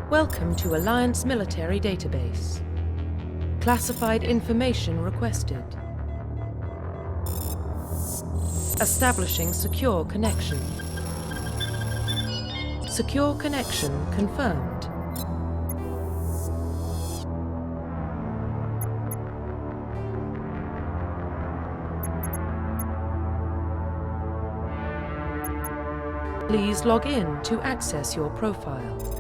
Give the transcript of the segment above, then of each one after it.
Welcome to Alliance Military Database. Classified information requested. Establishing secure connection. Secure connection confirmed. Please log in to access your profile.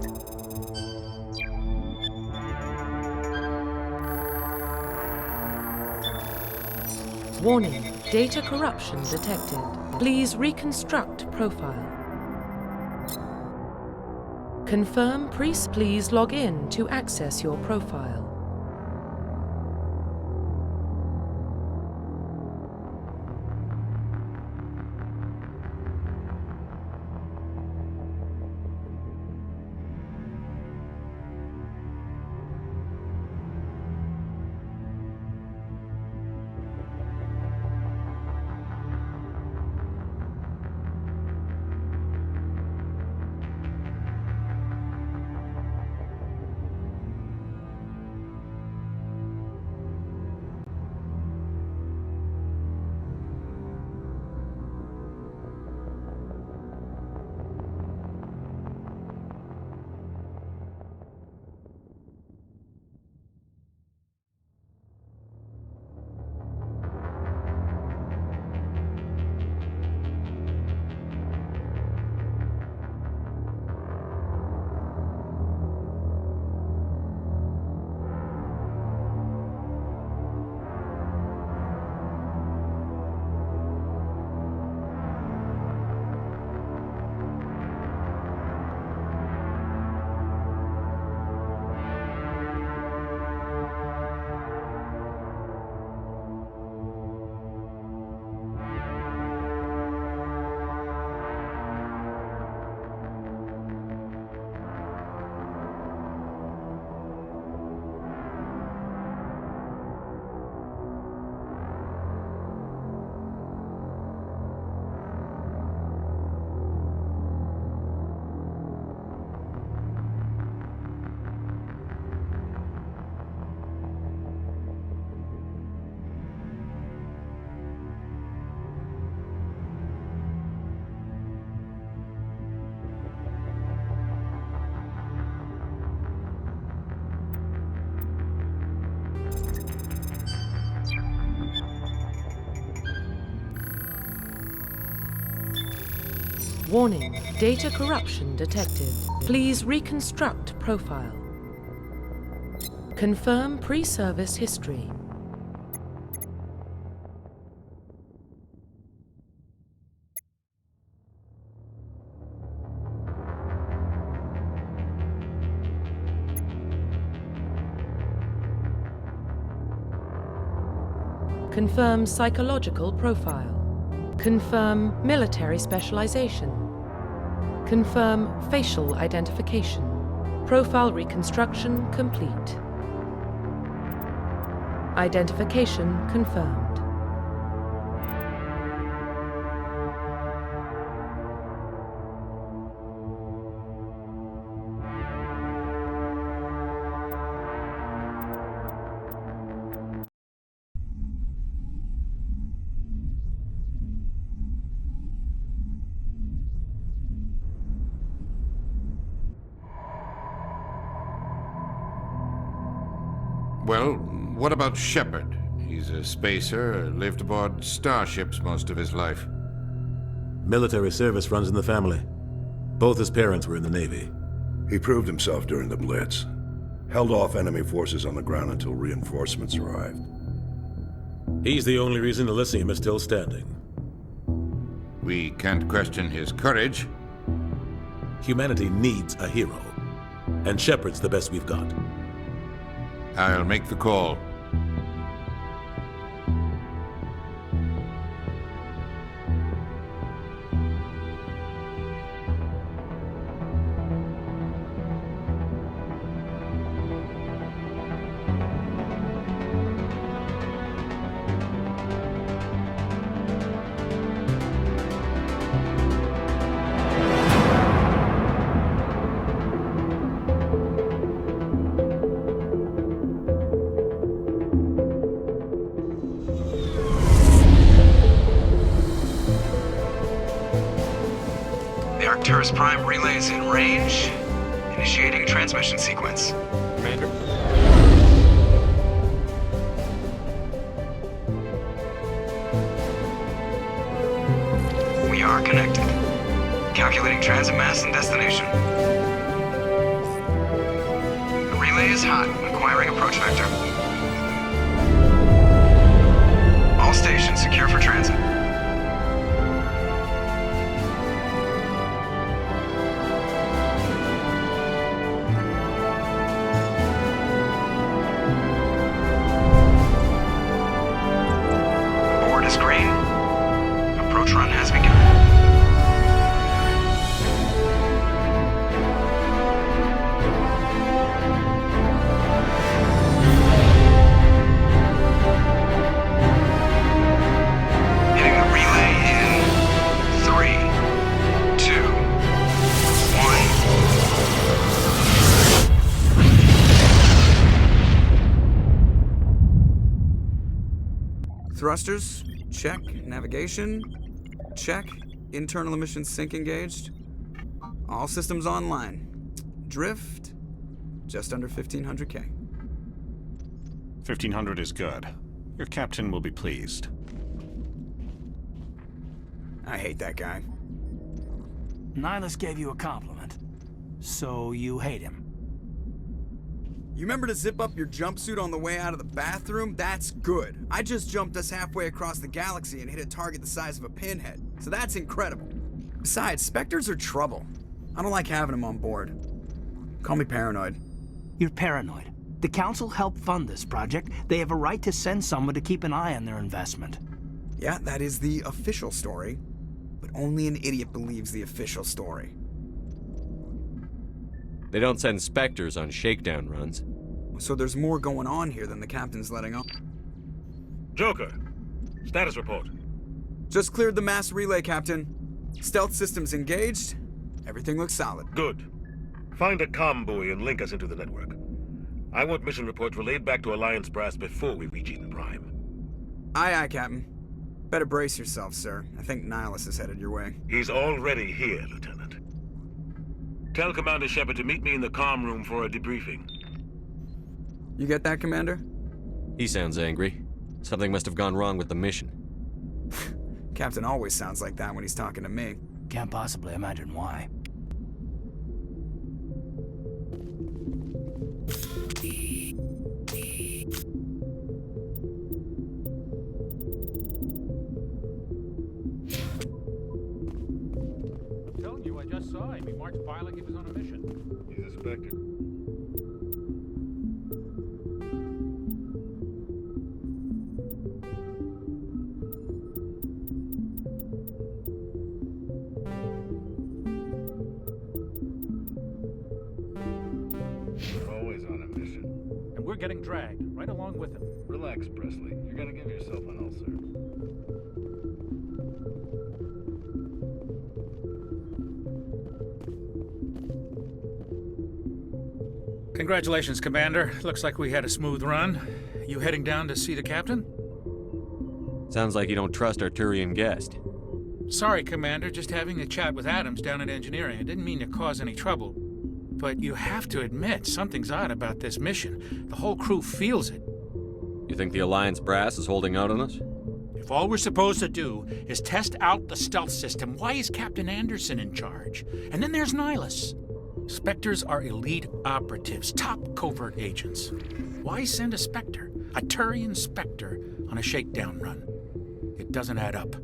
Warning, data corruption detected. Please reconstruct profile. Confirm priest. Please log in to access your profile. Warning, data corruption detected. Please reconstruct profile. Confirm pre-service history. Confirm psychological profile. Confirm military specialization. Confirm facial identification. Profile reconstruction complete. Identification confirmed. Well, what about Shepard? He's a spacer, lived aboard starships most of his life. Military service runs in the family. Both his parents were in the Navy. He proved himself during the Blitz. Held off enemy forces on the ground until reinforcements arrived. He's the only reason Elysium is still standing. We can't question his courage. Humanity needs a hero. And Shepard's the best we've got. I'll make the call. Arcturus Prime relays in range. Initiating transmission sequence. Commander? We are connected. Calculating transit mass and destination. The relay is hot. Acquiring approach vector. All stations secure for transit. Approach run has begun. Hitting the relay in 3, 2, 1. Thrusters, check. Navigation, check. Internal emissions sync engaged. All systems online. Drift, just under 1500K. 1500 is good. Your captain will be pleased. I hate that guy. Nihilus gave you a compliment, so you hate him. You remember to zip up your jumpsuit on the way out of the bathroom? That's good. I just jumped us halfway across the galaxy and hit a target the size of a pinhead, so that's incredible. Besides, Spectres are trouble. I don't like having them on board. Call me paranoid. You're paranoid. The Council helped fund this project. They have a right to send someone to keep an eye on their investment. Yeah, that is the official story. But only an idiot believes the official story. They don't send Spectres on shakedown runs. So there's more going on here than the captain's letting on. Joker, status report. Just cleared the mass relay, Captain. Stealth systems engaged. Everything looks solid. Good. Find a comm buoy and link us into the network. I want mission reports relayed back to Alliance brass before we reach Eden Prime. Aye, aye, Captain. Better brace yourself, sir. I think Nihilus is headed your way. He's already here, Lieutenant. Tell Commander Shepard to meet me in the comm room for a debriefing. You get that, Commander? He sounds angry. Something must have gone wrong with the mission. Captain always sounds like that when he's talking to me. Can't possibly imagine why. I'm telling you, I just saw him. He marched by like he was on a mission. He's a Spectre. getting dragged, right along with him. Relax, Presley. You're gonna give yourself an ulcer. Congratulations, Commander. Looks like we had a smooth run. You heading down to see the captain? Sounds like you don't trust our Turian guest. Sorry, Commander. Just having a chat with Adams down at engineering. I didn't mean to cause any trouble. But you have to admit, something's odd about this mission. The whole crew feels it. You think the Alliance brass is holding out on us? If all we're supposed to do is test out the stealth system, why is Captain Anderson in charge? And then there's Nihilus. Spectres are elite operatives, top covert agents. Why send a Spectre, a Turian Spectre, on a shakedown run? It doesn't add up.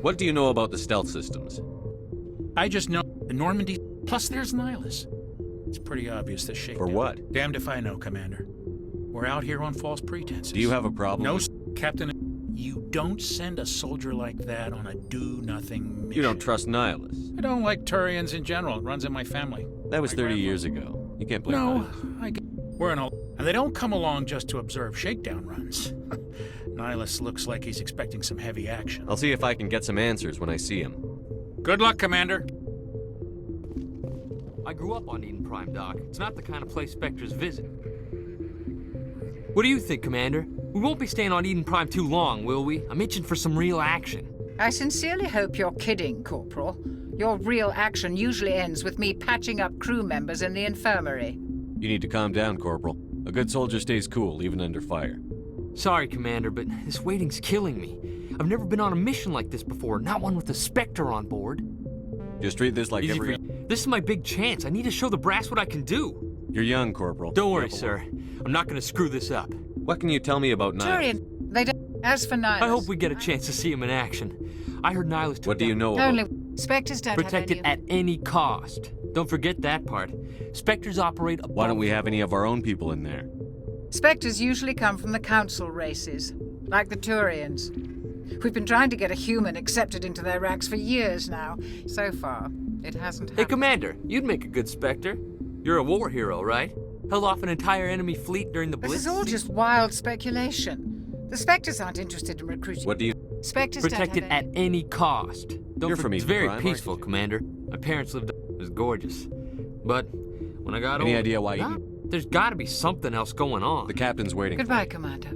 What do you know about the stealth systems? I just know the Normandy, plus there's Nihilus. It's pretty obvious the shakedown. For what? Damned if I know, Commander. We're out here on false pretenses. Do you have a problem? No, Captain. You don't send a soldier like that on a do-nothing mission. You don't trust Nihilus? I don't like Turians in general. It runs in my family. That was 30 years ago. You can't blame Nihilus. We're in a... And they don't come along just to observe shakedown runs. Nihilus looks like he's expecting some heavy action. I'll see if I can get some answers when I see him. Good luck, Commander. I grew up on Eden Prime, Doc. It's not the kind of place Spectres visit. What do you think, Commander? We won't be staying on Eden Prime too long, will we? I'm itching for some real action. I sincerely hope you're kidding, Corporal. Your real action usually ends with me patching up crew members in the infirmary. You need to calm down, Corporal. A good soldier stays cool, even under fire. Sorry, Commander, but this waiting's killing me. I've never been on a mission like this before, not one with a Spectre on board. Just treat this like every... This is my big chance. I need to show the brass what I can do. You're young, Corporal. Don't worry, sir. I'm not going to screw this up. What can you tell me about Nihilus? Turian, they don't... As for Nihilus... I hope we get a chance to see him in action. I heard Nihilus took What do you know about... Only Spectres don't protect have it at any cost. Don't forget that part. Spectres operate above... Why don't we have any of our own people in there? Spectres usually come from the Council races, like the Turians. We've been trying to get a human accepted into their ranks for years now. So far, it hasn't happened. Hey, Commander, you'd make a good Spectre. You're a war hero, right? Held off an entire enemy fleet during the Blitz. This is all just wild speculation. The Spectres aren't interested in recruiting. What do you... Spectres protect don't it have at any cost. Don't You're forget, from it's Eden very Prime, peaceful, aren't you? Commander. My parents lived up. It was gorgeous. But when I got Any older... idea why Nah, you... There's got to be something else going on. The captain's waiting. Goodbye, Commander.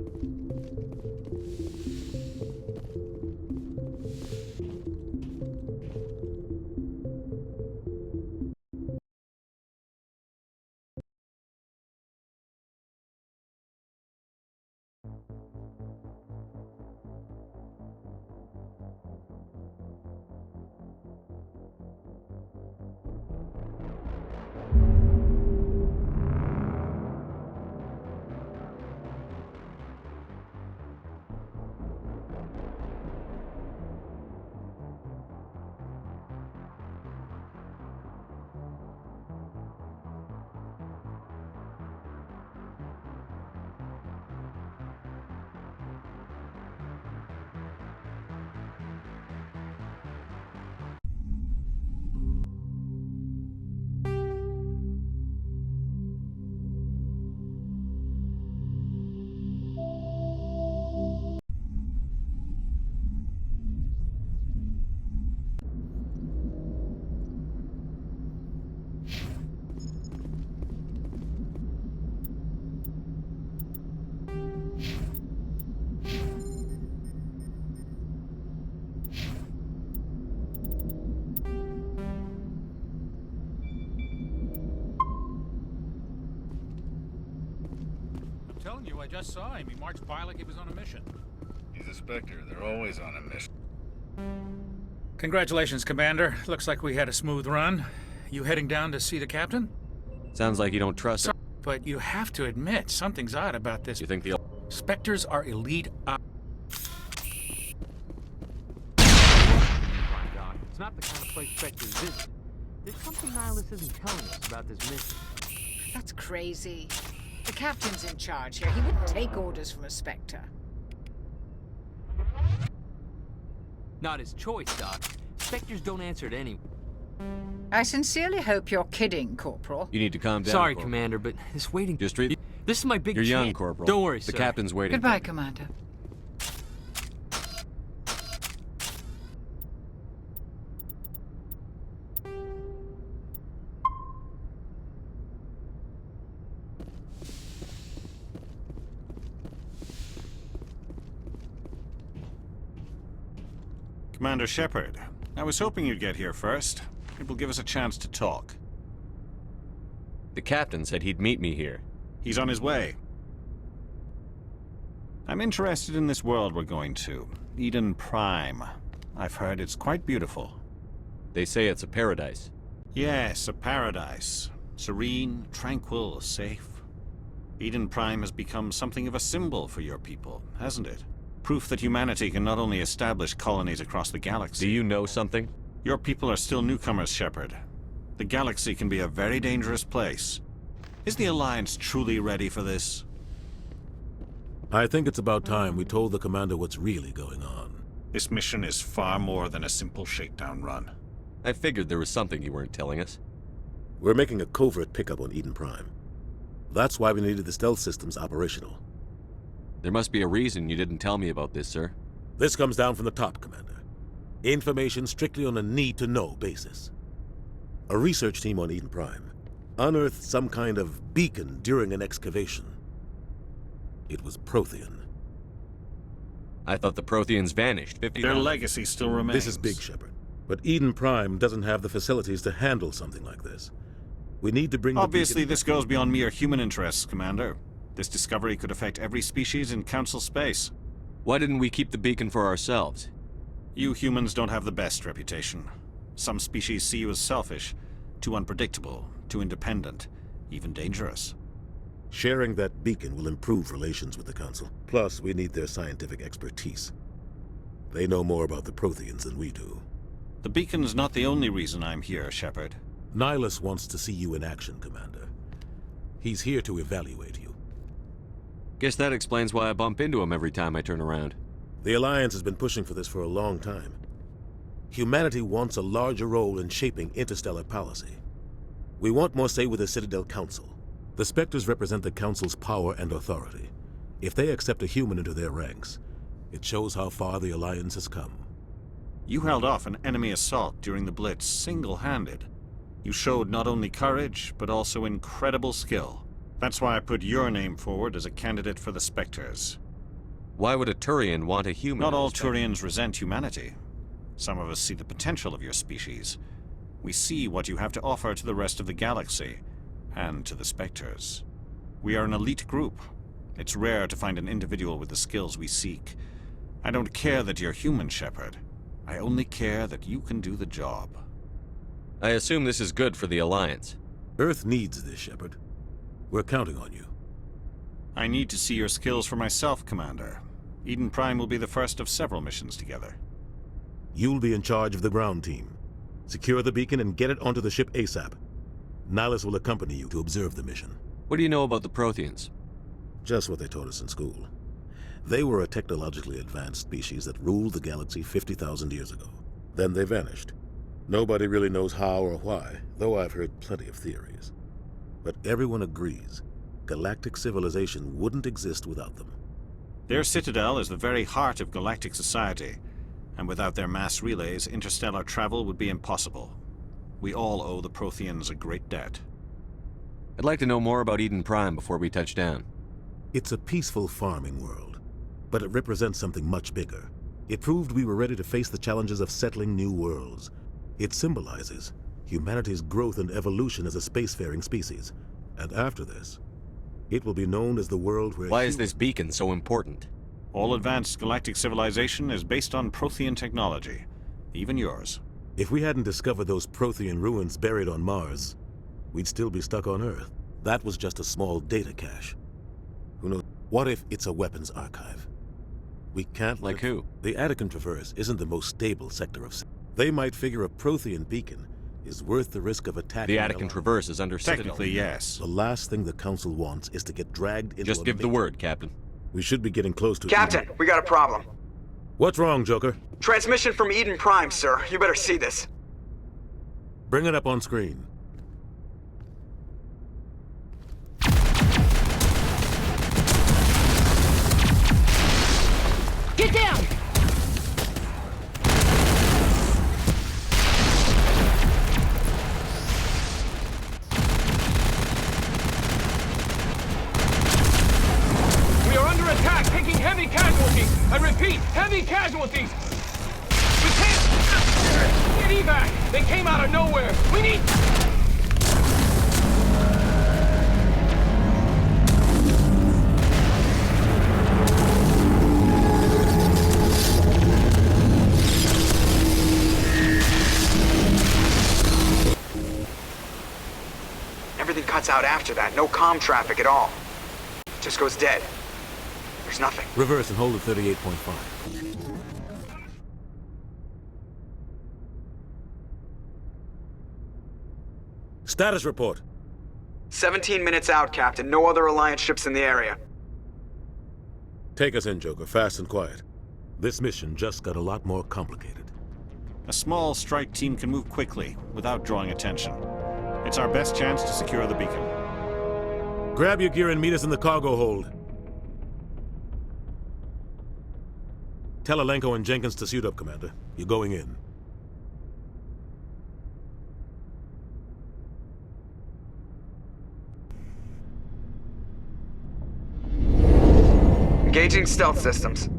I'm telling you, I just saw him. He marched by like he was on a mission. He's a Spectre. They're always on a mission. Congratulations, Commander. Looks like we had a smooth run. You heading down to see the captain? Sounds like you don't trust him. But you have to admit, something's odd about this. You think the... Spectres are elite It's not the kind of place Spectres visit. There's something Nihilus isn't telling us about this mission. That's crazy. The captain's in charge here. He wouldn't take orders from a Spectre. Not his choice, Doc. Spectres don't answer to anyone. I sincerely hope you're kidding, Corporal. You need to calm down, Sorry, Corporal. Commander, but this waiting... Just read... This is my big You're young, chance. Corporal. Don't worry, The sir. captain's waiting. Goodbye, Commander. Commander Shepard, I was hoping you'd get here first. It will give us a chance to talk. The captain said he'd meet me here. He's on his way. I'm interested in this world we're going to, Eden Prime. I've heard it's quite beautiful. They say it's a paradise. Yes, a paradise. Serene, tranquil, safe. Eden Prime has become something of a symbol for your people, hasn't it? Proof that humanity can not only establish colonies across the galaxy... Do you know something? Your people are still newcomers, Shepard. The galaxy can be a very dangerous place. Is the Alliance truly ready for this? I think it's about time we told the commander what's really going on. This mission is far more than a simple shakedown run. I figured there was something you weren't telling us. We're making a covert pickup on Eden Prime. That's why we needed the stealth systems operational. There must be a reason you didn't tell me about this, sir. This comes down from the top, Commander. Information strictly on a need-to-know basis. A research team on Eden Prime unearthed some kind of beacon during an excavation. It was Prothean. I thought the Protheans vanished 50 Their legacy still remains. This is big, Shepard. But Eden Prime doesn't have the facilities to handle something like this. We need to bring Obviously, this goes beyond mere human interests, Commander. This discovery could affect every species in Council space. Why didn't we keep the beacon for ourselves? You humans don't have the best reputation. Some species see you as selfish, too unpredictable, too independent, even dangerous. Sharing that beacon will improve relations with the Council. Plus, we need their scientific expertise. They know more about the Protheans than we do. The beacon's not the only reason I'm here, Shepard. Nihilus wants to see you in action, Commander. He's here to evaluate you. Guess that explains why I bump into him every time I turn around. The Alliance has been pushing for this for a long time. Humanity wants a larger role in shaping interstellar policy. We want more say with the Citadel Council. The Spectres represent the Council's power and authority. If they accept a human into their ranks, it shows how far the Alliance has come. You held off an enemy assault during the Blitz single-handed. You showed not only courage, but also incredible skill. That's why I put your name forward as a candidate for the Spectres. Why would a Turian want a human? Not all Turians resent humanity. Some of us see the potential of your species. We see what you have to offer to the rest of the galaxy, and to the Spectres. We are an elite group. It's rare to find an individual with the skills we seek. I don't care that you're human, Shepard. I only care that you can do the job. I assume this is good for the Alliance. Earth needs this, Shepard. We're counting on you. I need to see your skills for myself, Commander. Eden Prime will be the first of several missions together. You'll be in charge of the ground team. Secure the beacon and get it onto the ship ASAP. Nihilus will accompany you to observe the mission. What do you know about the Protheans? Just what they taught us in school. They were a technologically advanced species that ruled the galaxy 50,000 years ago. Then they vanished. Nobody really knows how or why, though I've heard plenty of theories. But everyone agrees, galactic civilization wouldn't exist without them. Their citadel is the very heart of galactic society, and without their mass relays, interstellar travel would be impossible. We all owe the Protheans a great debt. I'd like to know more about Eden Prime before we touch down. It's a peaceful farming world, but it represents something much bigger. It proved we were ready to face the challenges of settling new worlds. It symbolizes humanity's growth and evolution as a spacefaring species. And after this, it will be known as the world where... Why is this beacon so important? All advanced galactic civilization is based on Prothean technology, even yours. If we hadn't discovered those Prothean ruins buried on Mars, we'd still be stuck on Earth. That was just a small data cache. Who knows? What if it's a weapons archive? We can't... Like who? The Attican Traverse isn't the most stable sector of... They might figure a Prothean beacon is worth the risk of attacking... The Attican Traverse is under Citadel. Technically, yes. The last thing the Council wants is to get dragged into... Just give the word, Captain. We should be getting close to... Captain, we got a problem. What's wrong, Joker? Transmission from Eden Prime, sir. You better see this. Bring it up on screen. Get down! We are under attack, taking heavy casualties. I repeat, heavy casualties. We can't get evac. They came out of nowhere. We need... Everything cuts out after that. No comm traffic at all. Just goes dead. There's nothing. Reverse and hold at 38.5. Status report. 17 minutes out, Captain. No other Alliance ships in the area. Take us in, Joker, fast and quiet. This mission just got a lot more complicated. A small strike team can move quickly, without drawing attention. It's our best chance to secure the beacon. Grab your gear and meet us in the cargo hold. Tell Alenko and Jenkins to suit up, Commander. You're going in. Engaging stealth systems.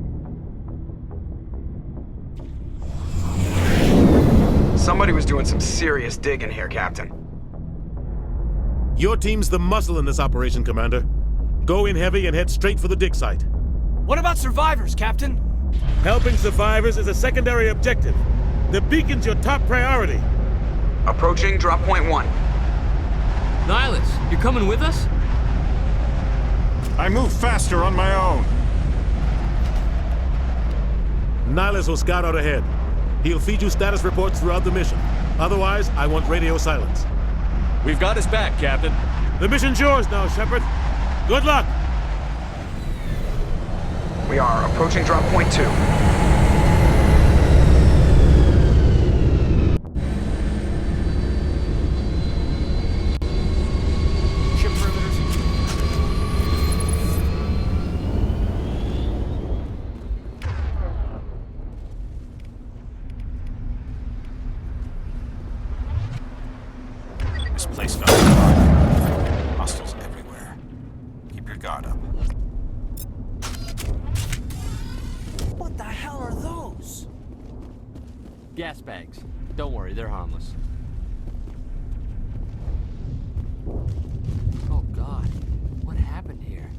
Somebody was doing some serious digging here, Captain. Your team's the muscle in this operation, Commander. Go in heavy and head straight for the dig site. What about survivors, Captain? Helping survivors is a secondary objective. The beacon's your top priority. Approaching drop point 1. Nihilus, you're coming with us? I move faster on my own. Nihilus will scout out ahead. He'll feed you status reports throughout the mission. Otherwise, I want radio silence. We've got his back, Captain. The mission's yours now, Shepard. Good luck! We are approaching drop point 2. Ship perimeters. This place not hostiles everywhere. Keep your guard up. What the hell are those? Gas bags. Don't worry, they're harmless. Oh God, what happened here?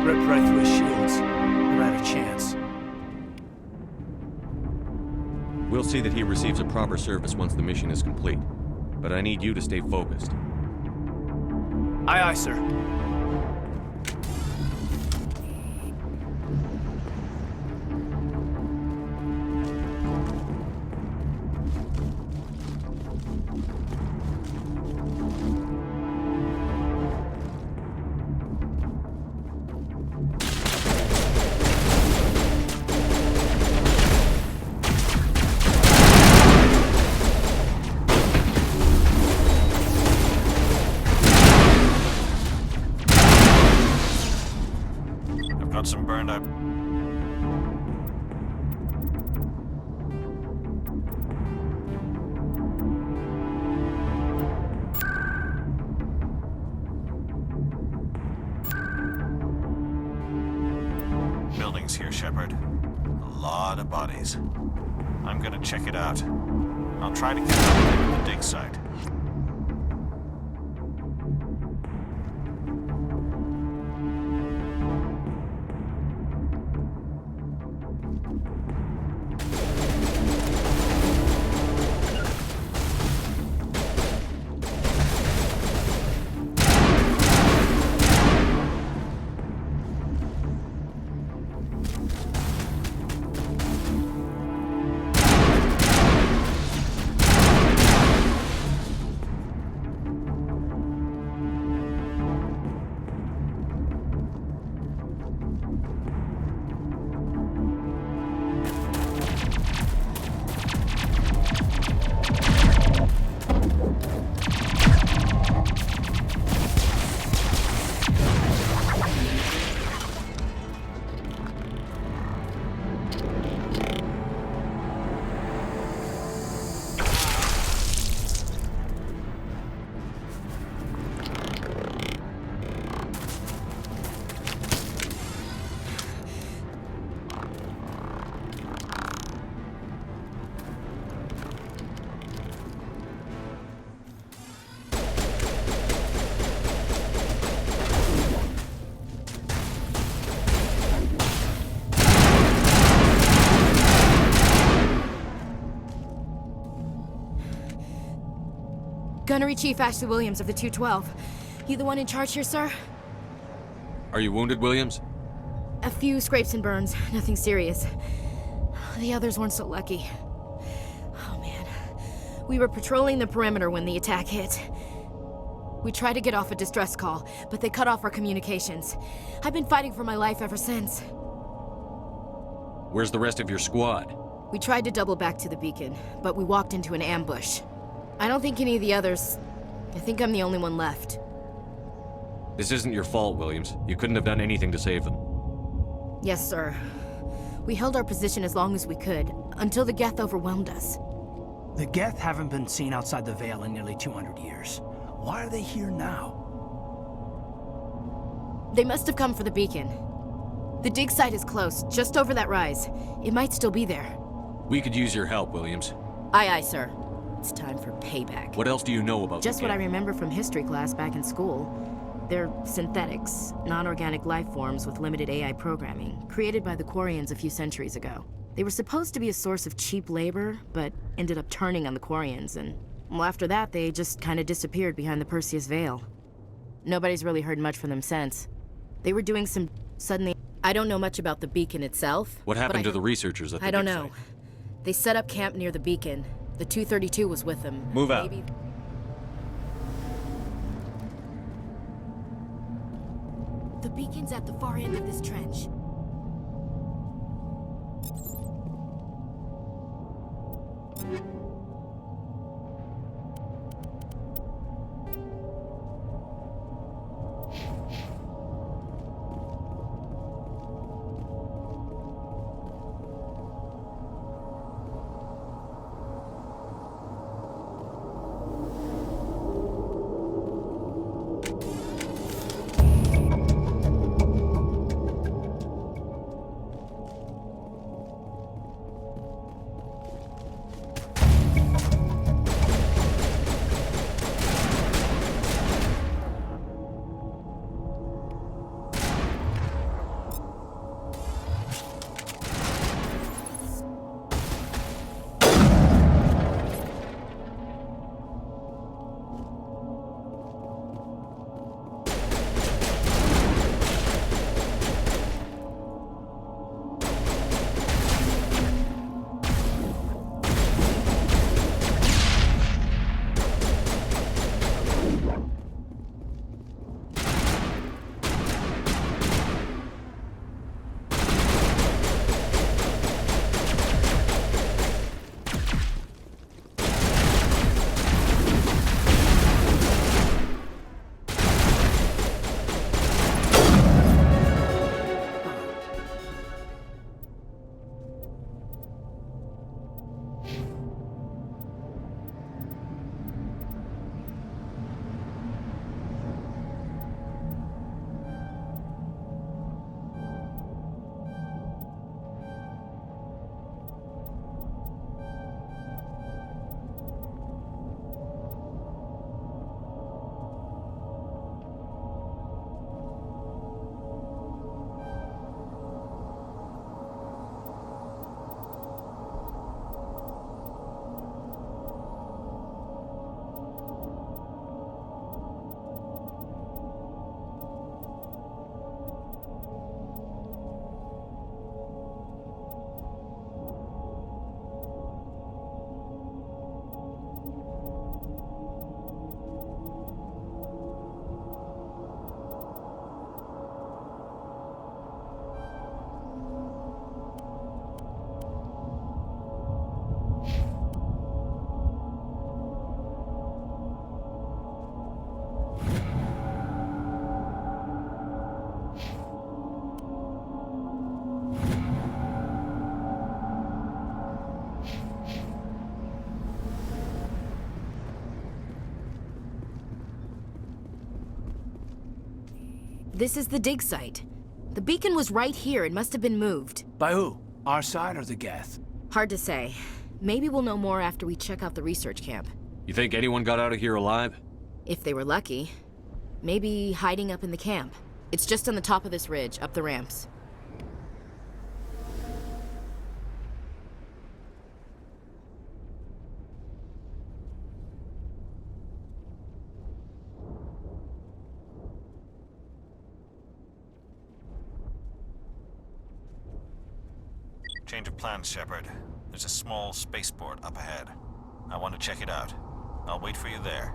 Ripped right through his shields. Never had a chance. We'll see that he receives a proper service once the mission is complete. But I need you to stay focused. Aye, aye, sir. buildings here, Shepard. A lot of bodies. I'm gonna check it out. I'll try to get up to the dig site. Gunnery Chief Ashley Williams of the 212. You the one in charge here, sir? Are you wounded, Williams? A few scrapes and burns, nothing serious. The others weren't so lucky. Oh man. We were patrolling the perimeter when the attack hit. We tried to get off a distress call, but they cut off our communications. I've been fighting for my life ever since. Where's the rest of your squad? We tried to double back to the beacon, but we walked into an ambush. I don't think any of the others... I think I'm the only one left. This isn't your fault, Williams. You couldn't have done anything to save them. Yes, sir. We held our position as long as we could, until the Geth overwhelmed us. The Geth haven't been seen outside the Veil in nearly 200 years. Why are they here now? They must have come for the beacon. The dig site is close, just over that rise. It might still be there. We could use your help, Williams. Aye, aye, sir. It's time for payback. What else do you know about Just what I remember from history class back in school. They're synthetics, non-organic life forms with limited AI programming, created by the Quarians a few centuries ago. They were supposed to be a source of cheap labor, but ended up turning on the Quarians, and well, after that, they just kind of disappeared behind the Perseus Veil. Nobody's really heard much from them since. They were doing some... Suddenly... I don't know much about the beacon itself. What happened to the researchers at the I don't dig know. site? They set up camp near the beacon. The 232 was with them. Move out. Maybe... The beacon's at the far end of this trench. This is the dig site. The beacon was right here. It must have been moved. By who? Our side or the Geth? Hard to say. Maybe we'll know more after we check out the research camp. You think anyone got out of here alive? If they were lucky. Maybe hiding up in the camp. It's just on the top of this ridge, up the ramps. Change of plans, Shepard. There's a small spaceport up ahead. I want to check it out. I'll wait for you there.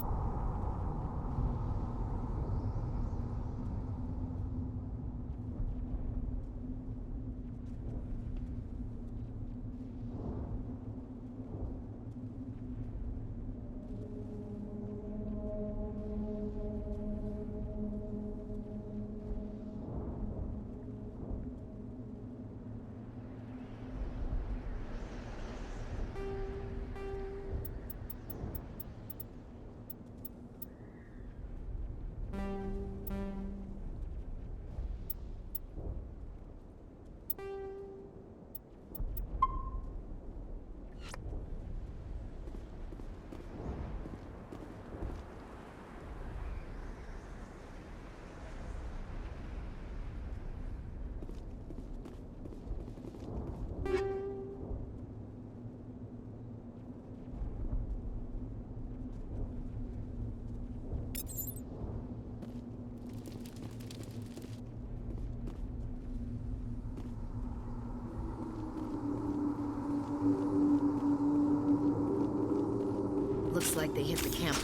Looks like they hit the camp.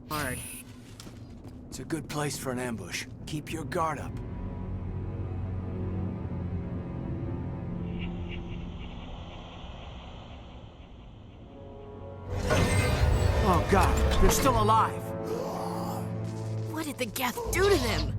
Hard. It's a good place for an ambush. Keep your guard up. Oh God, they're still alive! What did the Geth do to them?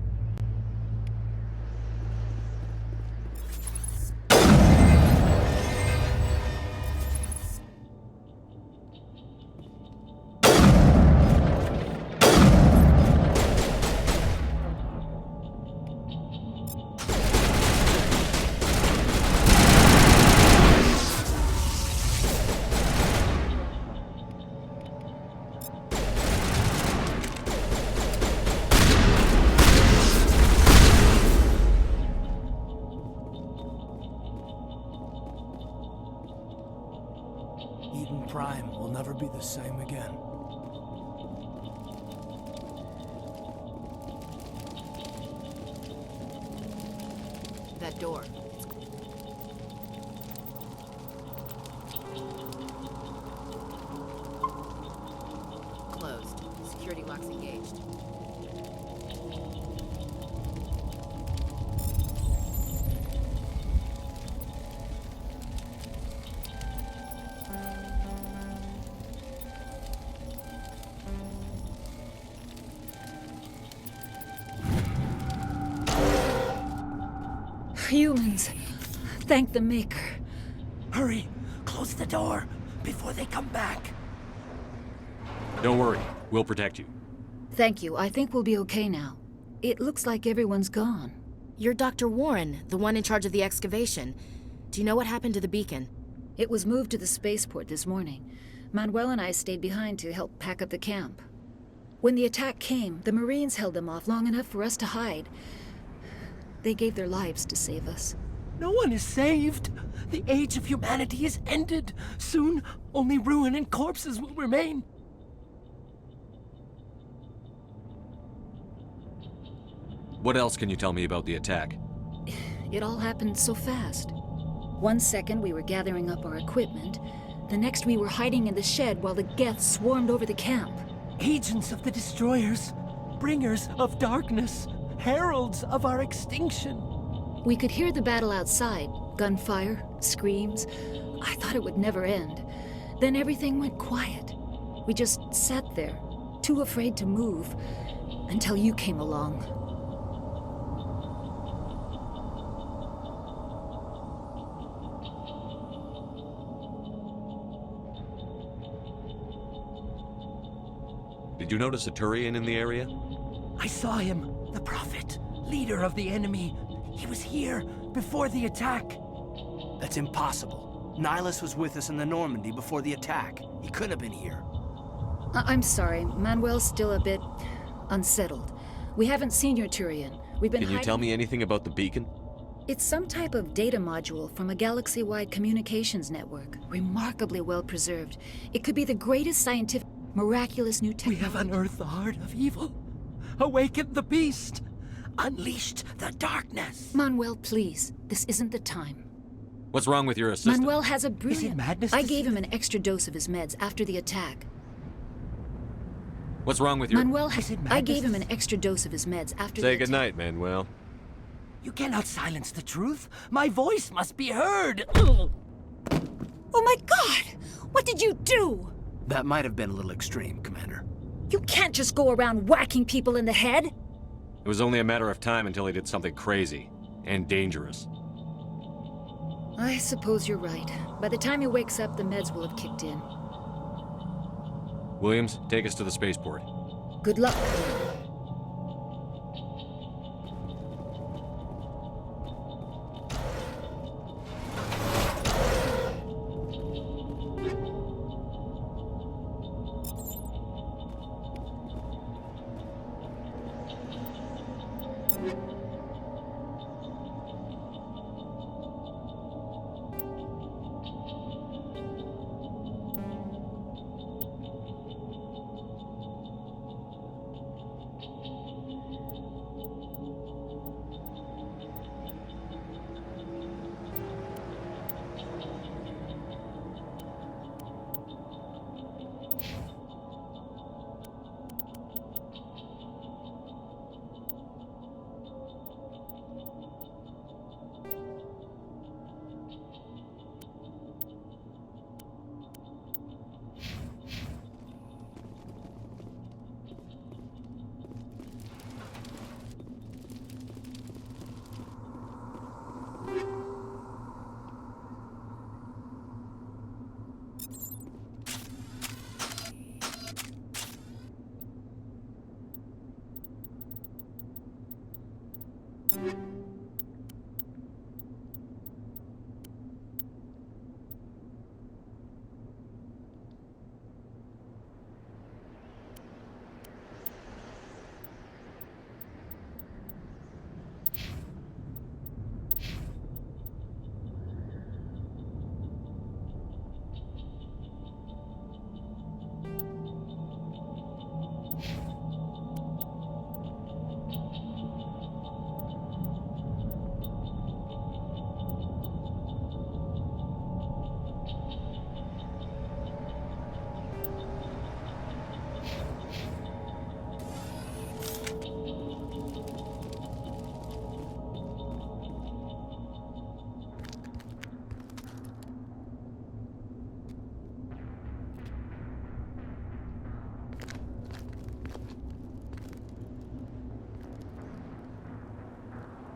Prime will never be the same again. That door. Closed. Security locks engaged. Humans. Thank the Maker. Hurry! Close the door before they come back. Don't worry. We'll protect you. Thank you. I think we'll be okay now. It looks like everyone's gone. You're Dr. Warren, the one in charge of the excavation. Do you know what happened to the beacon? It was moved to the spaceport this morning. Manuel and I stayed behind to help pack up the camp. When the attack came, the Marines held them off long enough for us to hide. They gave their lives to save us. No one is saved. The age of humanity is ended. Soon, only ruin and corpses will remain. What else can you tell me about the attack? It all happened so fast. 1 second we were gathering up our equipment. The next we were hiding in the shed while the Geth swarmed over the camp. Agents of the Destroyers, bringers of darkness, heralds of our extinction. We could hear the battle outside. Gunfire, screams. I thought it would never end. Then everything went quiet. We just sat there, too afraid to move, until you came along. Did you notice a Turian in the area? I saw him, the Prophet, leader of the enemy. He was here before the attack. That's impossible. Nihilus was with us in the Normandy before the attack. He couldn't have been here. I'm sorry. Manuel's still a bit unsettled. We haven't seen your Turian. We've been Can you tell me anything about the beacon? It's some type of data module from a galaxy-wide communications network. Remarkably well preserved. It could be the greatest scientific, miraculous new technology. We have unearthed the heart of evil, awakened the beast, unleashed the darkness. Manuel, please. This isn't the time. What's wrong with your assistant? Manuel has a brilliant... Is it madness I gave him an extra dose of his meds after the attack. What's wrong with your... Manuel, I gave him an extra dose of his meds after Say the goodnight, Manuel. You cannot silence the truth. My voice must be heard. Oh my God! What did you do? That might have been a little extreme, Commander. You can't just go around whacking people in the head. It was only a matter of time until he did something crazy and dangerous. I suppose you're right. By the time he wakes up, the meds will have kicked in. Williams, take us to the spaceport. Good luck.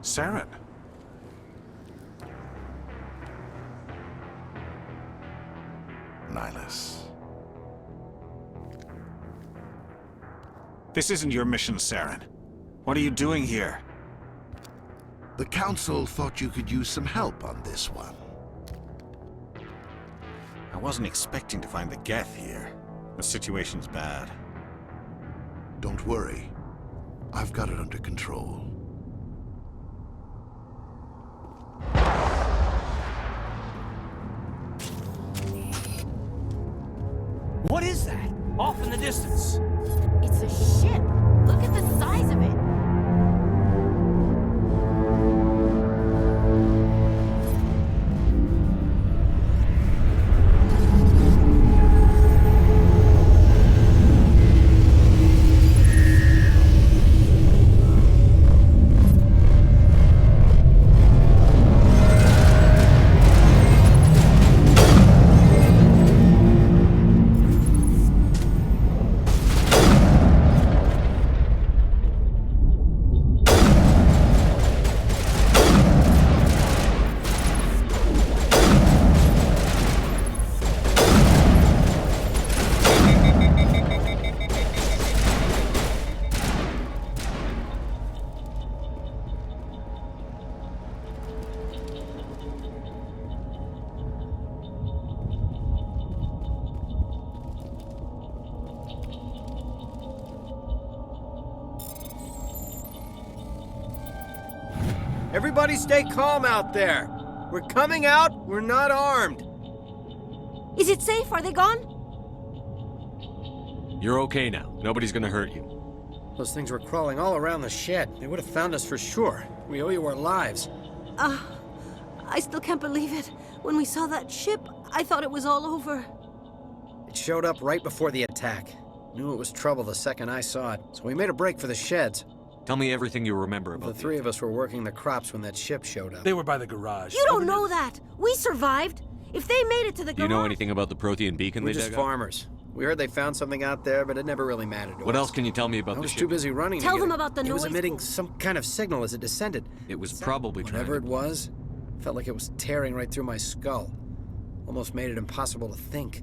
Saren. Nihilus. This isn't your mission, Saren. What are you doing here? The Council thought you could use some help on this one. I wasn't expecting to find the Geth here. The situation's bad. Don't worry. I've got it under control. distance. It's a ship. Look at the size of it. Everybody stay calm out there. We're coming out, we're not armed. Is it safe? Are they gone? You're okay now. Nobody's gonna hurt you. Those things were crawling all around the shed. They would have found us for sure. We owe you our lives. I still can't believe it. When we saw that ship, I thought it was all over. It showed up right before the attack. Knew it was trouble the second I saw it, so we made a break for the sheds. Tell me everything you remember about the three of us were working the crops when that ship showed up. They were by the garage. You don't know that. We survived. If they made it to the garage... Do you know anything about the Prothean beacon We're they just dug up? farmers. We heard they found something out there, but it never really mattered to us. What else can you tell me about the ship? I was too busy running to Tell get them it. about the It was noise. emitting some kind of signal as it descended. It was probably Whatever it was, felt like it was tearing right through my skull. Almost made it impossible to think.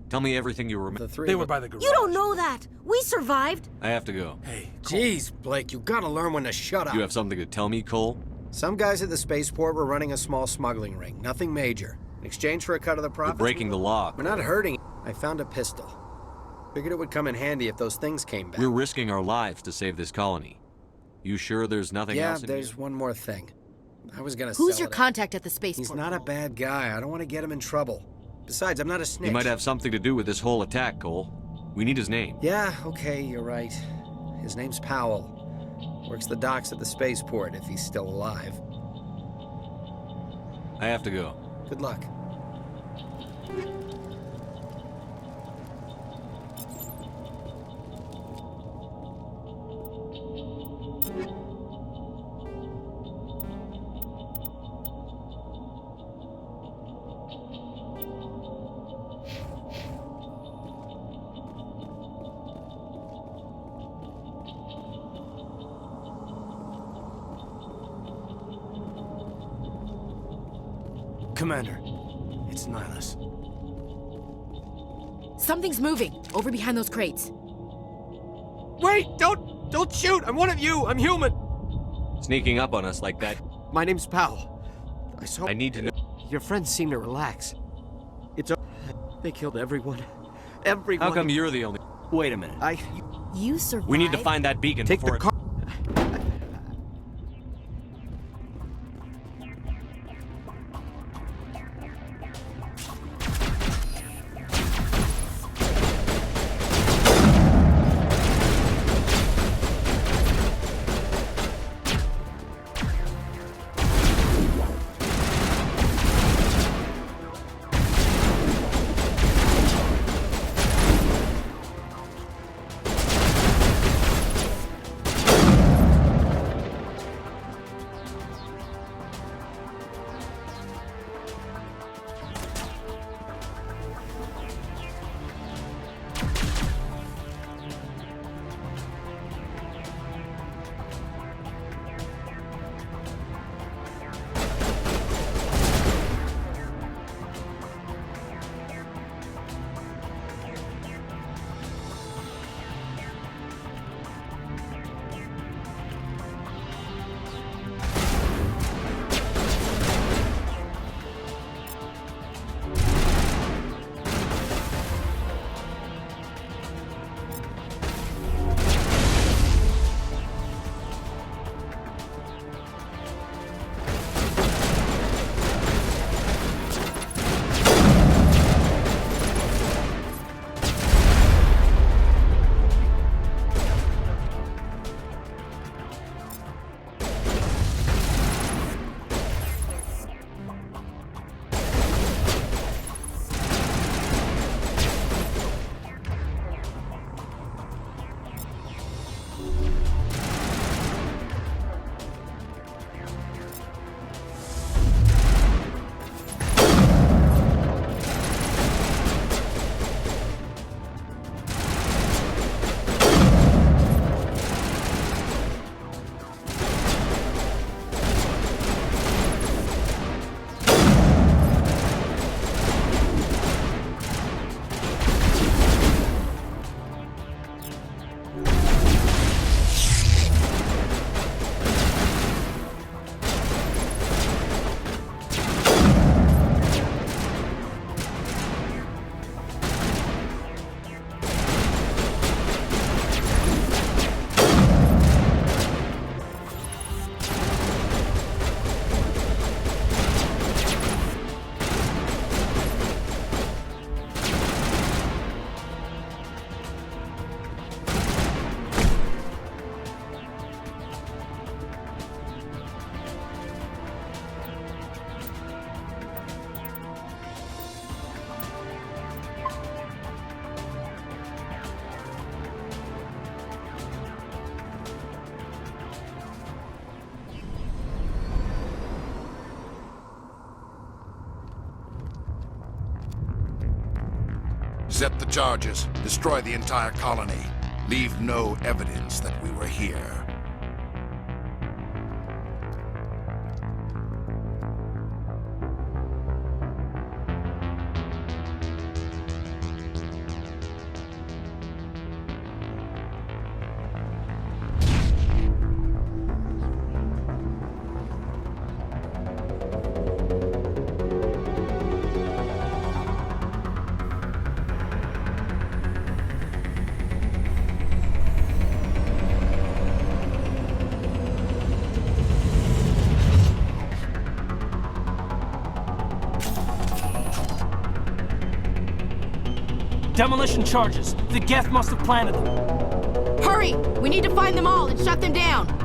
Tell me everything you remember. They were by the garage. You don't know that. We survived. I have to go. Hey, jeez, Blake, you gotta learn when to shut up. You have something to tell me, Cole? Some guys at the spaceport were running a small smuggling ring. Nothing major. In exchange for a cut of the profits... You're breaking the law. We're not hurting. I found a pistol. Figured it would come in handy if those things came back. We're risking our lives to save this colony. You sure there's nothing else in Yeah, there's here? one more thing. I was gonna Who's sell your it. contact at the spaceport? He's not a bad guy. I don't want to get him in trouble. Besides, I'm not a snitch. He might have something to do with this whole attack, Cole. We need his name. Yeah, okay, you're right. His name's Powell. Works the docks at the spaceport, if he's still alive. I have to go. Good luck. Commander, it's Nihilus. Something's moving over behind those crates. Wait! Don't shoot! I'm one of you! I'm human! Sneaking up on us like that. My name's Powell. I need to know. Your friends seem to relax. They killed everyone. Everyone. How come you're the only... Wait a minute. You survived? We need to find that beacon Take before the car. Set the charges. Destroy the entire colony. Leave no evidence that we were here. Demolition charges. The Geth must have planted them. Hurry! We need to find them all and shut them down.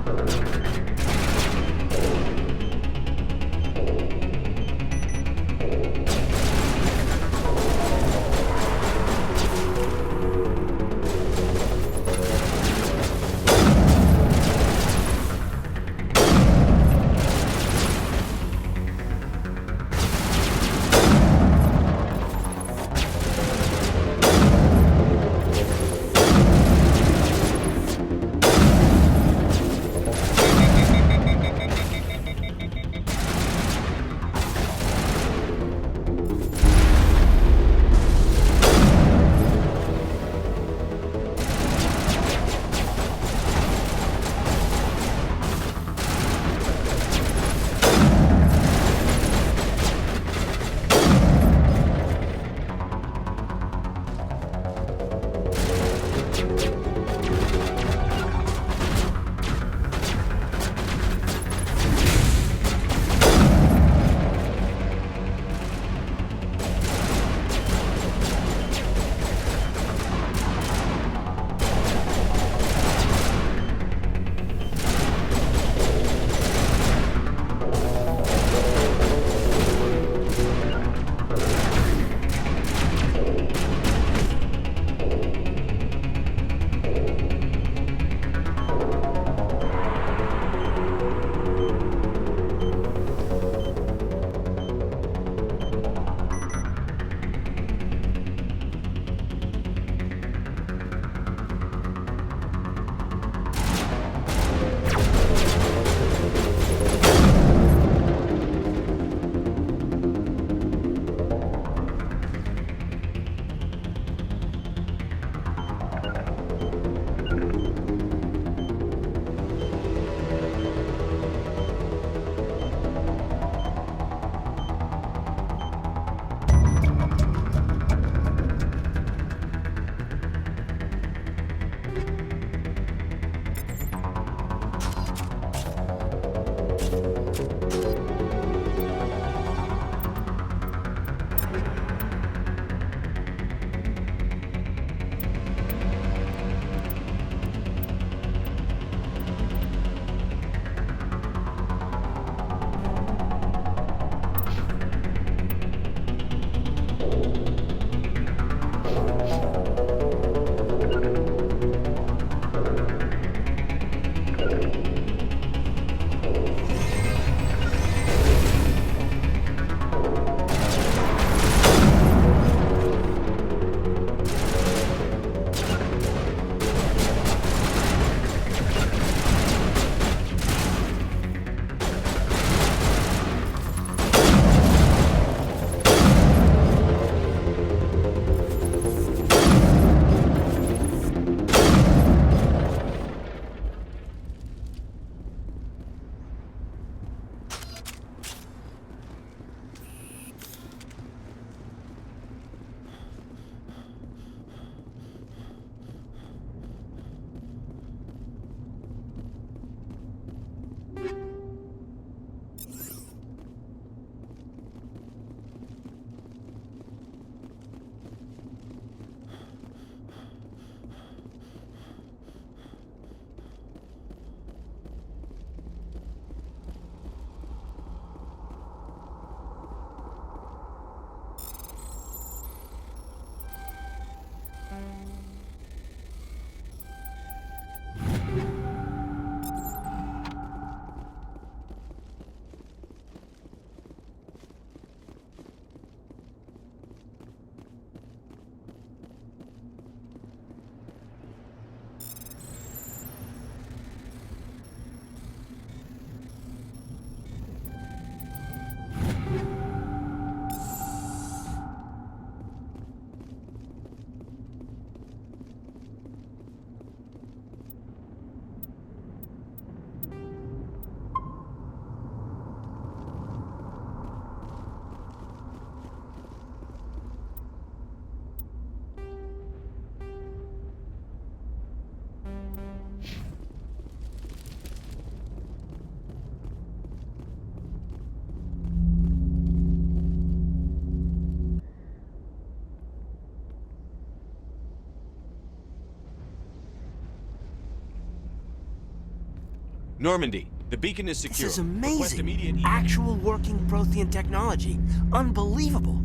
Normandy, the beacon is secure. This is Request immediate amazing. Actual working Prothean technology. Unbelievable.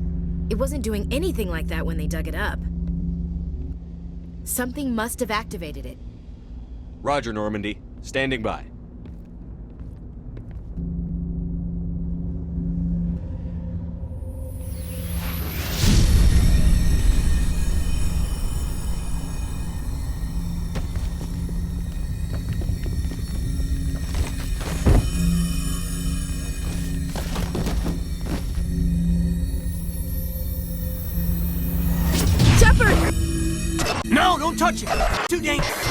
It wasn't doing anything like that when they dug it up. Something must have activated it. Roger, Normandy. Standing by. No, don't touch it! Too dangerous!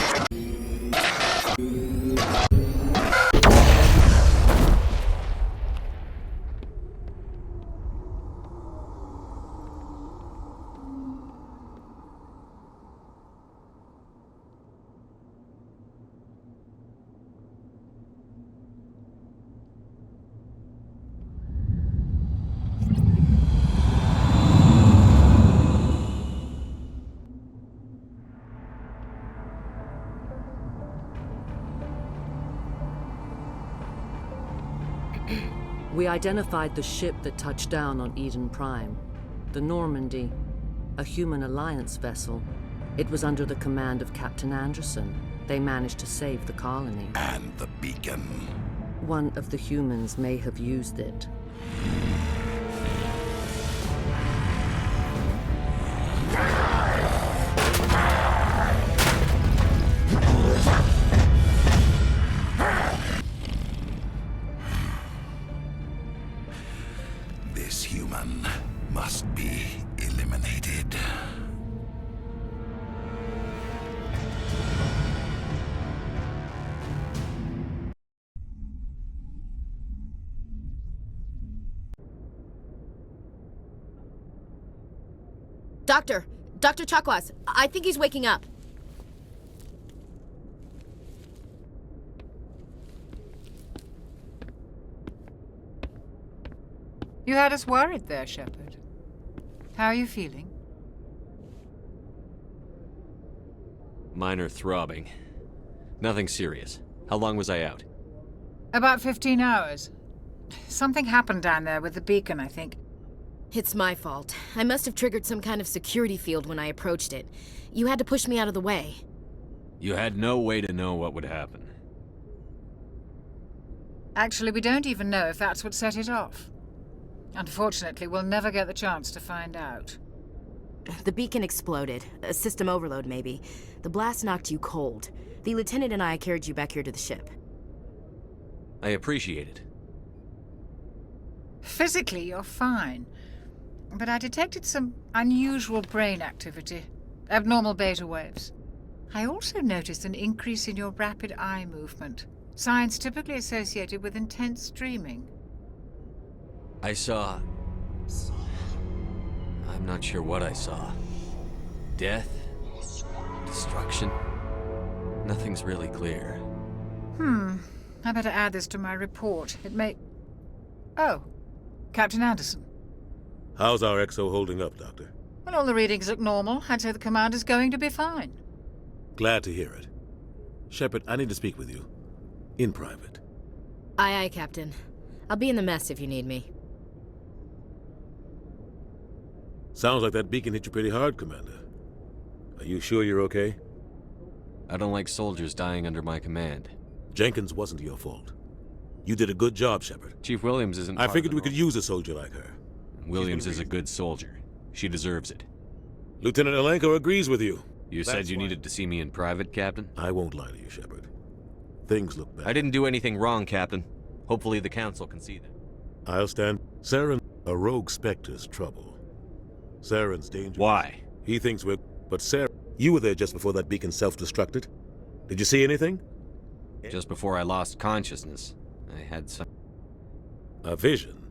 We identified the ship that touched down on Eden Prime. The Normandy, a human alliance vessel. It was under the command of Captain Anderson. They managed to save the colony. And the beacon. One of the humans may have used it. This human must be eliminated. Dr. Chakwas, I think he's waking up. You had us worried there, Shepard. How are you feeling? Minor throbbing. Nothing serious. How long was I out? About 15 hours. Something happened down there with the beacon, I think. It's my fault. I must have triggered some kind of security field when I approached it. You had to push me out of the way. You had no way to know what would happen. Actually, we don't even know if that's what set it off. Unfortunately, we'll never get the chance to find out. The beacon exploded. A system overload, maybe. The blast knocked you cold. The lieutenant and I carried you back here to the ship. I appreciate it. Physically, you're fine. But I detected some unusual brain activity. Abnormal beta waves. I also noticed an increase in your rapid eye movement. Signs typically associated with intense dreaming. I saw... I'm not sure what I saw. Death? Destruction? Nothing's really clear. I better add this to my report. It may... Oh, Captain Anderson. How's our XO holding up, Doctor? Well, all the readings look normal. I'd say the commander's going to be fine. Glad to hear it. Shepard, I need to speak with you. In private. Aye, Captain. I'll be in the mess if you need me. Sounds like that beacon hit you pretty hard, Commander. Are you sure you're okay? I don't like soldiers dying under my command. Jenkins wasn't your fault. You did a good job, Shepard. Chief Williams isn't I figured we could use a soldier like her. Williams is a good soldier. She deserves it. Lieutenant Alenko agrees with you. You said you needed to see me in private, Captain? I won't lie to you, Shepard. Things look bad. I didn't do anything wrong, Captain. Hopefully the Council can see that. I'll stand. Saren, a rogue Spectre's trouble. Saren's dangerous. Why? He thinks we're... But Saren, you were there just before that beacon self-destructed. Did you see anything? Just before I lost consciousness, I had some... A vision?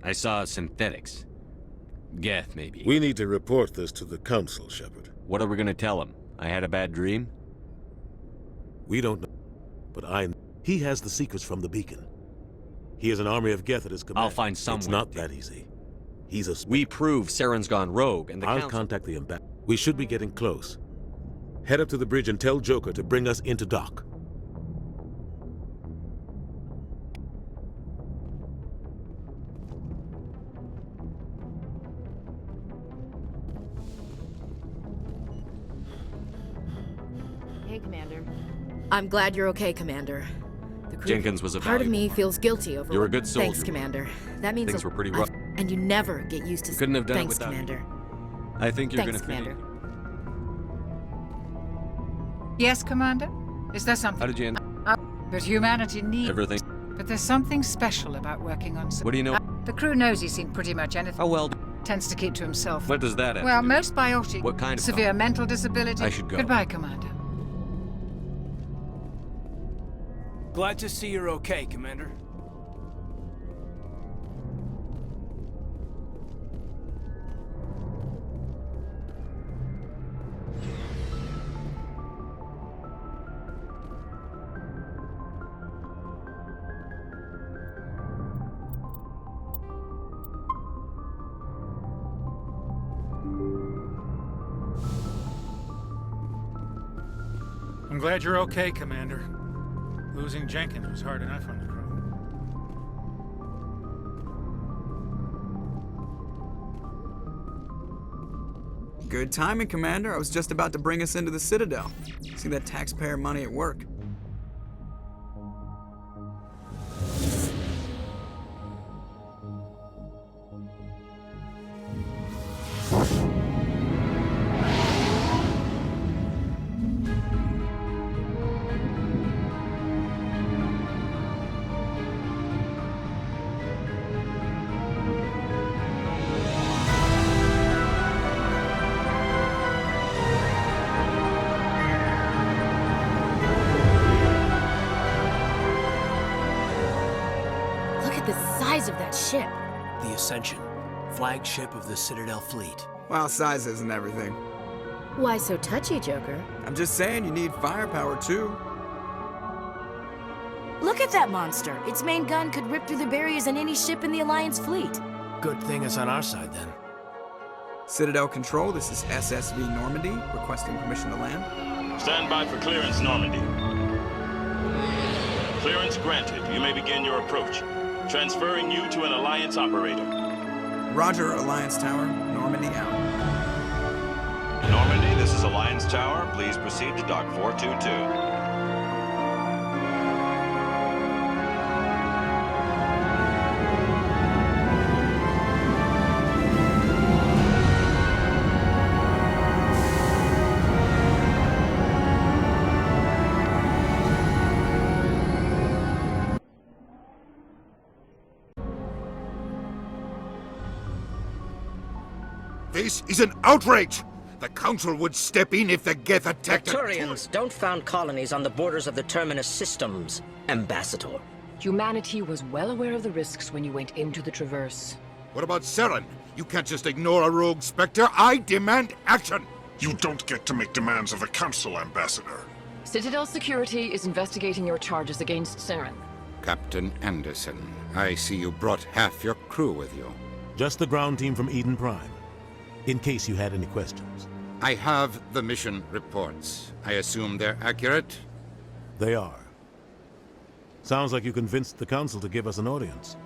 I saw synthetics. Geth, maybe. We need to report this to the Council, Shepard. What are we gonna tell him? I had a bad dream? We don't know, but he has the secrets from the beacon. He has an army of Geth at his command. I'll find some It's way. not that easy. He's a... We prove Saren's gone rogue, and the I'll Council... contact the ambassador. We should be getting close. Head up to the bridge and tell Joker to bring us into dock. Commander. I'm glad you're okay, Commander. The crew, Jenkins was a part of me valuable feels guilty over. You're a what- good soldier. Thanks, Commander. That means Things were pretty rough. and you never get used to. Couldn't have done Thanks, it without Commander. I think you're Thanks, gonna fit Commander. Yes, Commander? Is there something? How did you end? But humanity needs... Everything. But there's something special about working on... What do you know? The crew knows he's seen pretty much anything. How well? Tends to keep to himself. What does that have Well, to do? most biotic... What kind of severe mental disability... I should go. Goodbye, Commander. Glad to see you're okay, Commander. I'm glad you're okay, Commander. Losing Jenkins was hard enough on the crew. Good timing, Commander. I was just about to bring us into the Citadel. See that taxpayer money at work. Of that ship. The Ascension, flagship of the Citadel fleet. Well, size isn't everything. Why so touchy, Joker? I'm just saying you need firepower too. Look at that monster. Its main gun could rip through the barriers in any ship in the Alliance fleet. Good thing it's on our side then. Citadel Control, this is SSV Normandy, requesting permission to land. Stand by for clearance, Normandy. Clearance granted. You may begin your approach. Transferring you to an Alliance operator. Roger, Alliance Tower. Normandy out. Normandy, this is Alliance Tower. Please proceed to Dock 422. This is an outrage! The Council would step in if the Geth attacked... Arcturians don't found colonies on the borders of the Terminus systems, Ambassador. Humanity was well aware of the risks when you went into the Traverse. What about Saren? You can't just ignore a rogue Spectre. I demand action! You don't get to make demands of the Council, Ambassador. Citadel Security is investigating your charges against Saren. Captain Anderson, I see you brought half your crew with you. Just the ground team from Eden Prime. In case you had any questions. I have the mission reports. I assume they're accurate? They are. Sounds like you convinced the Council to give us an audience.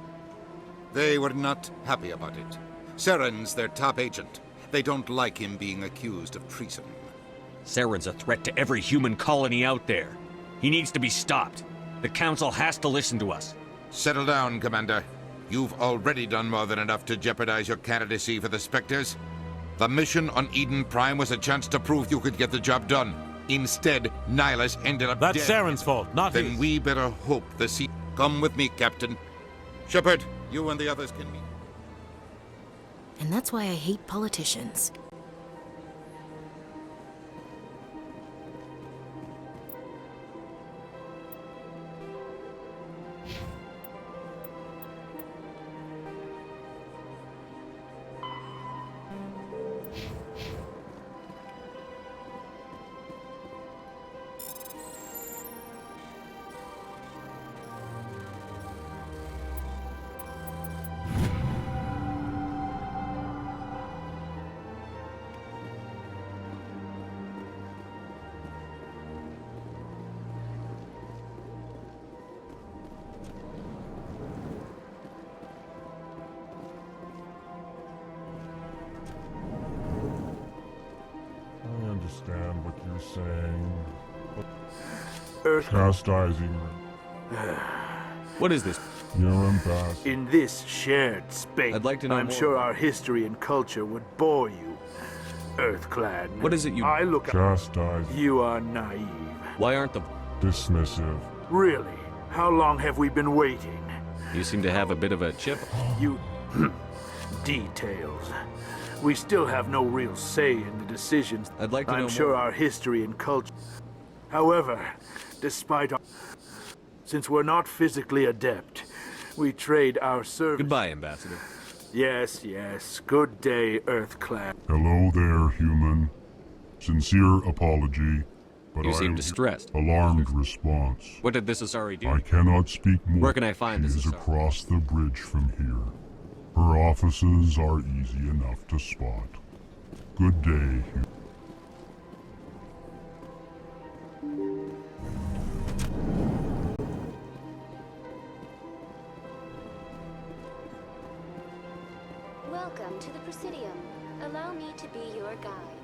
They were not happy about it. Saren's their top agent. They don't like him being accused of treason. Saren's a threat to every human colony out there. He needs to be stopped. The Council has to listen to us. Settle down, Commander. You've already done more than enough to jeopardize your candidacy for the Spectres. The mission on Eden Prime was a chance to prove you could get the job done. Instead, Nihilus ended up dead. That's Saren's fault, not his. Then we better hope the sea... Come with me, Captain. Shepard, you and the others can meet. And that's why I hate politicians. Earth chastising. What is this? Your ambassador. in this shared space. I'd like to know I'm more. sure our history and culture would bore you, Earthclad. What is it you... I look... Chastising. You are naive. Why aren't the... Dismissive. Really? How long have we been waiting? You seem to have a bit of a chip. You... Details. We still have no real say in the decisions. I'd like to know I'm sure more. our history and culture... However, despite our... Since we're not physically adept, we trade our service... Goodbye, Ambassador. Yes, yes. Good day, Earthclad. Hello there, human. Sincere apology, but You I seem distressed. Alarmed response. What did this Asari do? I cannot speak more. Where can I find She this is Asari? across the bridge from here. Her offices are easy enough to spot. Good day, human. Welcome to the Presidium. Allow me to be your guide.